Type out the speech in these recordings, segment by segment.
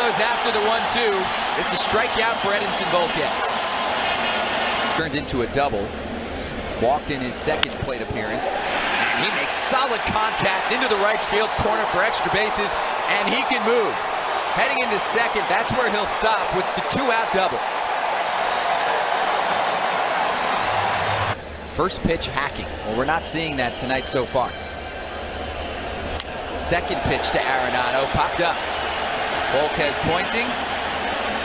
goes after the 1-2. It's a strikeout for Edinson Volquez. Turned into a double. Walked in his second plate appearance. And he makes solid contact into the right field corner for extra bases, and he can move. Heading into second, that's where he'll stop with the 2-out double. First pitch hacking. Well, we're not seeing that tonight so far. Second pitch to Arenado, popped up. Volquez pointing.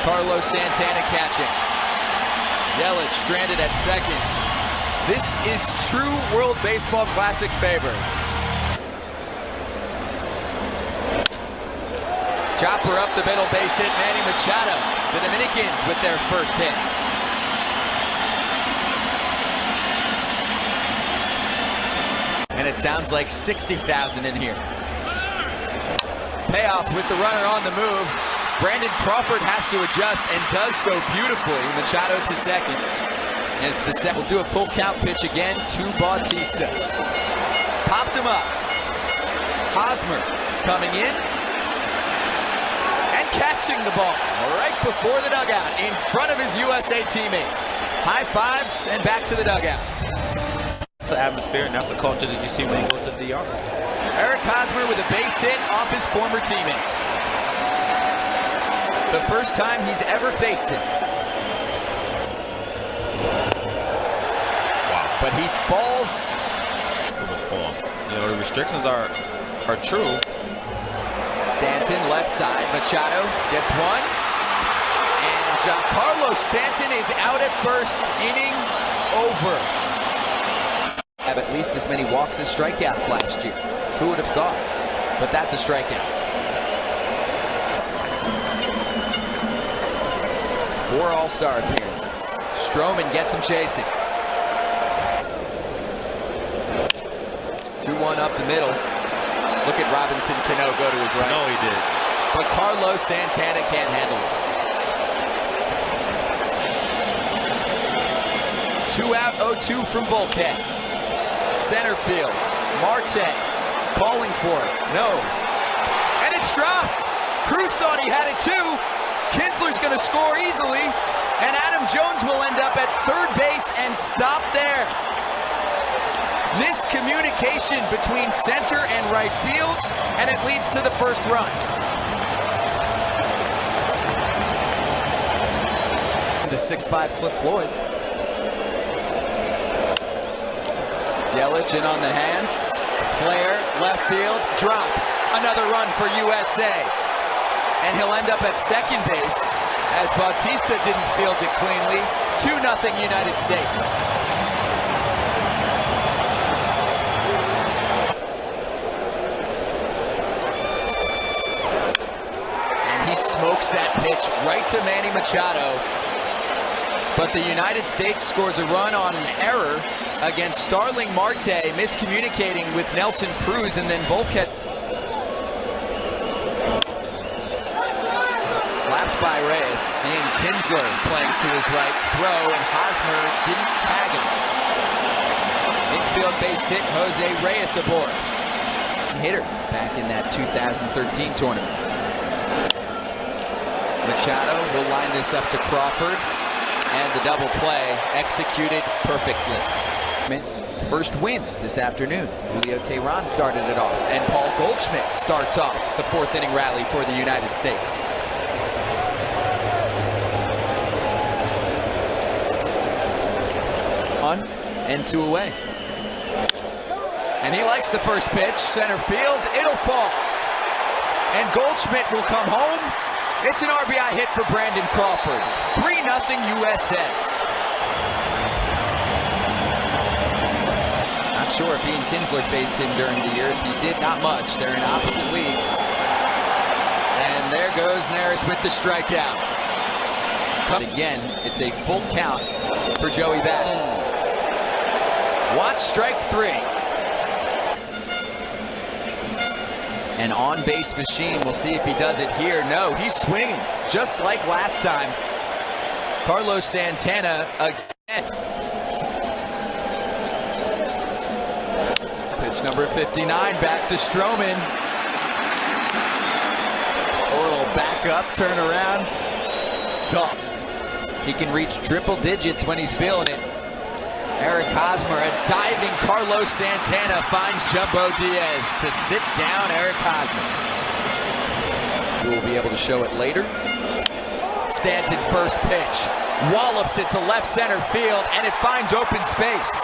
Carlos Santana catching. Yelich stranded at second. This is true World Baseball Classic favor. Chopper up the middle, base hit, Manny Machado. The Dominicans with their first hit. And it sounds like 60,000 in here. Payoff with the runner on the move. Brandon Crawford has to adjust and does so beautifully. Machado to second. And it's the set. We'll do a full count pitch again to Bautista. Popped him up. Hosmer coming in and catching the ball right before the dugout in front of his USA teammates. High fives and back to the dugout. That's the atmosphere, and that's the culture that you see when he goes to the DR. Eric Hosmer with a base hit off his former teammate. The first time he's ever faced him. Wow. But he falls. You know, the restrictions are true. Stanton left side. Machado gets one. And Giancarlo Stanton is out at first. Inning over. Have at least as many walks as strikeouts last year. Who would have thought? But that's a strikeout. 4 All-Star appearances. Stroman gets him chasing. 2-1 up the middle. Look at Robinson Cano go to his right. No, he did. But Carlos Santana can't handle it. 2 out, 0-2 from Volquez. Center field. Marte calling for it. No. And it's dropped. Cruz thought he had it too. Kinsler's going to score easily. And Adam Jones will end up at third base and stop there. Miscommunication between center and right fields, and it leads to the first run. The 6'5" Cliff Floyd. Yelich in on the hands. Flair, left field, drops. Another run for USA. And he'll end up at second base as Bautista didn't field it cleanly. 2-0 United States. And he smokes that pitch right to Manny Machado. But the United States scores a run on an error against Starling Marte, miscommunicating with Nelson Cruz, and then Volquez. Slapped by Reyes, seeing Kinsler playing to his right, throw, and Hosmer didn't tag him. Infield base hit, Jose Reyes aboard. Hitter back in that 2013 tournament. Machado will line this up to Crawford, and the double play executed perfectly. First win this afternoon. Julio Teheran started it off, and Paul Goldschmidt starts off the 4th inning rally for the United States. And 2 away. And he likes the first pitch. Center field, it'll fall. And Goldschmidt will come home. It's an RBI hit for Brandon Crawford. 3-0 USA. Not sure if Ian Kinsler faced him during the year. If he did, not much. They're in opposite leagues. And there goes Neris with the strikeout. Again, it's a full count for Joey Bats. Watch strike 3. An on-base machine. We'll see if he does it here. No, he's swinging just like last time. Carlos Santana again. Pitch number 59 back to Stroman. A little back up, turn around. Tough. He can reach triple digits when he's feeling it. Eric Hosmer, a diving Carlos Santana finds Jumbo Diaz to sit down Eric Hosmer. We will be able to show it later. Stanton first pitch. Wallops it to left center field, and it finds open space.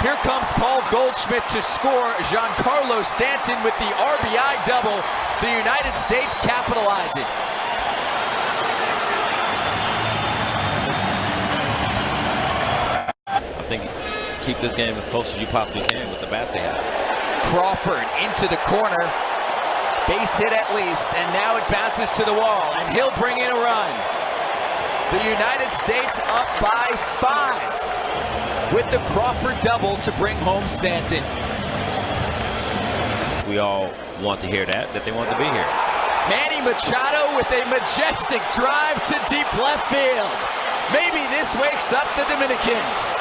Here comes Paul Goldschmidt to score. Giancarlo Stanton with the RBI double. The United States capitalizes. I think keep this game as close as you possibly can with the bats they have. Crawford into the corner. Base hit at least, and now it bounces to the wall, and he'll bring in a run. The United States up by 5 with the Crawford double to bring home Stanton. We all want to hear that they want to be here. Manny Machado with a majestic drive to deep left field. Maybe this wakes up the Dominicans.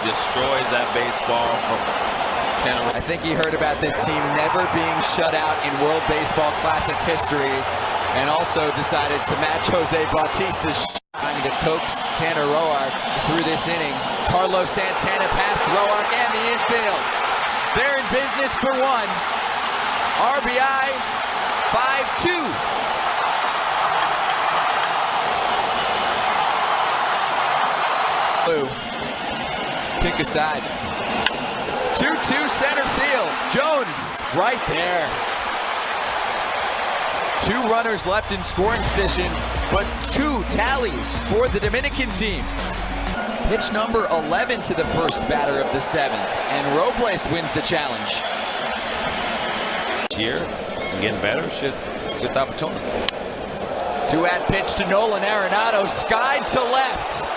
Destroys that baseball from 10 away. I think he heard about this team never being shut out in World Baseball Classic history, and also decided to match Jose Bautista's trying to coax Tanner Roark through this inning. Carlos Santana past Roark and the infield. They're in business for one. RBI 5-2. Blue. Pick aside. 2-2 center field. Jones right there. 2 runners left in scoring position, but 2 tallies for the Dominican team. Pitch number 11 to the first batter of the 7th, and Robles wins the challenge. Here, getting better, should get the opportunity. 2-at pitch to Nolan Arenado, skied to left.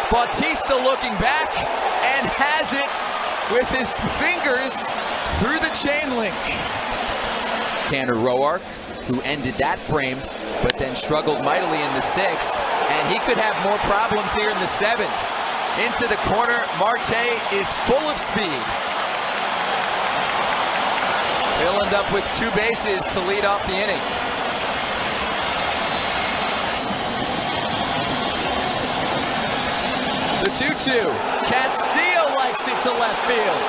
Bautista looking back, and has it with his fingers through the chain link. Tanner Roark, who ended that frame, but then struggled mightily in the 6th, and he could have more problems here in the 7th. Into the corner, Marte is full of speed. He'll end up with 2 bases to lead off the inning. The 2-2. Castillo likes it to left field.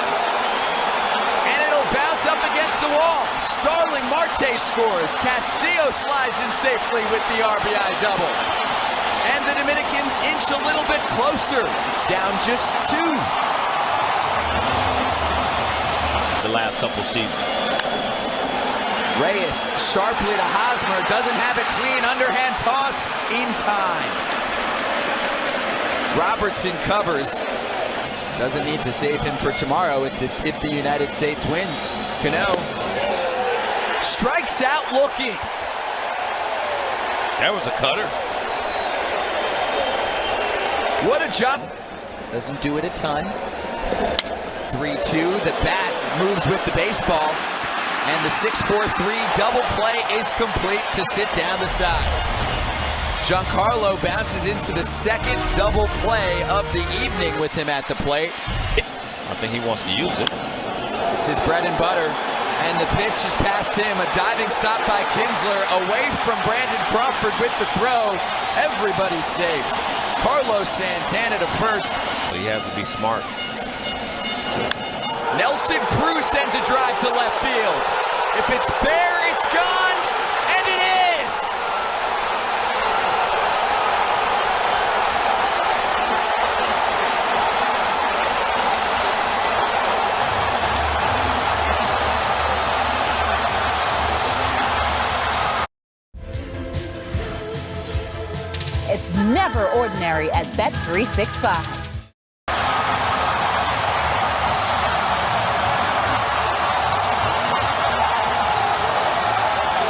And it'll bounce up against the wall. Starling Marte scores. Castillo slides in safely with the RBI double. And the Dominicans inch a little bit closer. Down just 2. The last couple seasons. Reyes sharply to Hosmer. Doesn't have a clean underhand toss in time. Robertson covers. Doesn't need to save him for tomorrow if the United States wins. Cano strikes out looking. That was a cutter. What a jump. Doesn't do it a ton. 3-2. The bat moves with the baseball. And the 6-4-3 double play is complete to sit down the side. Giancarlo bounces into the 2nd double play of the evening with him at the plate. I think he wants to use it. It's his bread and butter, and the pitch is past him. A diving stop by Kinsler away from Brandon Crawford with the throw. Everybody's safe. Carlos Santana to first. He has to be smart. Nelson Cruz sends a drive to left field. If it's fair, it's gone, and it is! It's never ordinary at Bet365.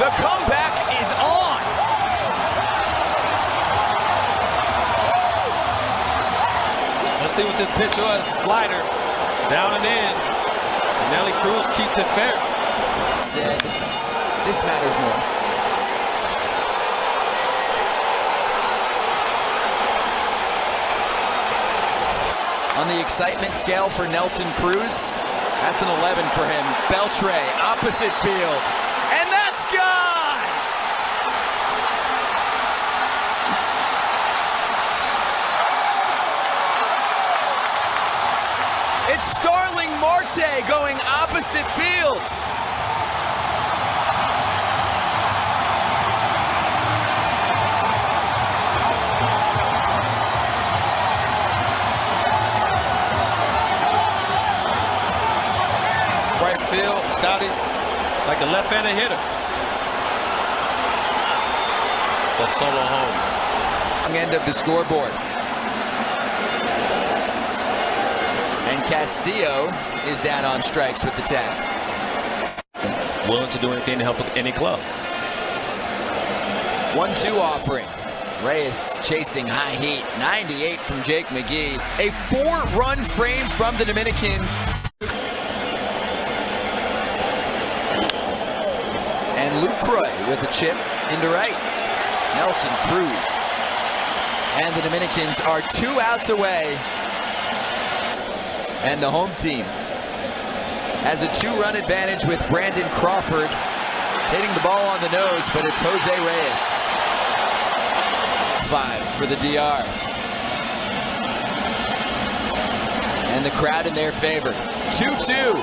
The comeback is on. Let's see what this pitch was. Slider, down and in. Nelly Cruz keeps it fair. Said, this matters more. On the excitement scale for Nelson Cruz, that's an 11 for him. Beltre, opposite field, and that's gone! It's Starling Marte going opposite field. Right field, Scotty, like a left-handed hitter. The solo home. Long end of the scoreboard. And Castillo is down on strikes with the tag. Willing to do anything to help any club. 1-2 offering. Reyes chasing high heat. 98 from Jake McGee. A 4-run frame from the Dominicans. And Lucroy with a chip into right. Nelson Cruz. And the Dominicans are 2 outs away. And the home team has a 2-run advantage with Brandon Crawford hitting the ball on the nose, but it's Jose Reyes. 5 for the DR. And the crowd in their favor. 2-2.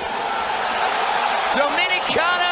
Dominicana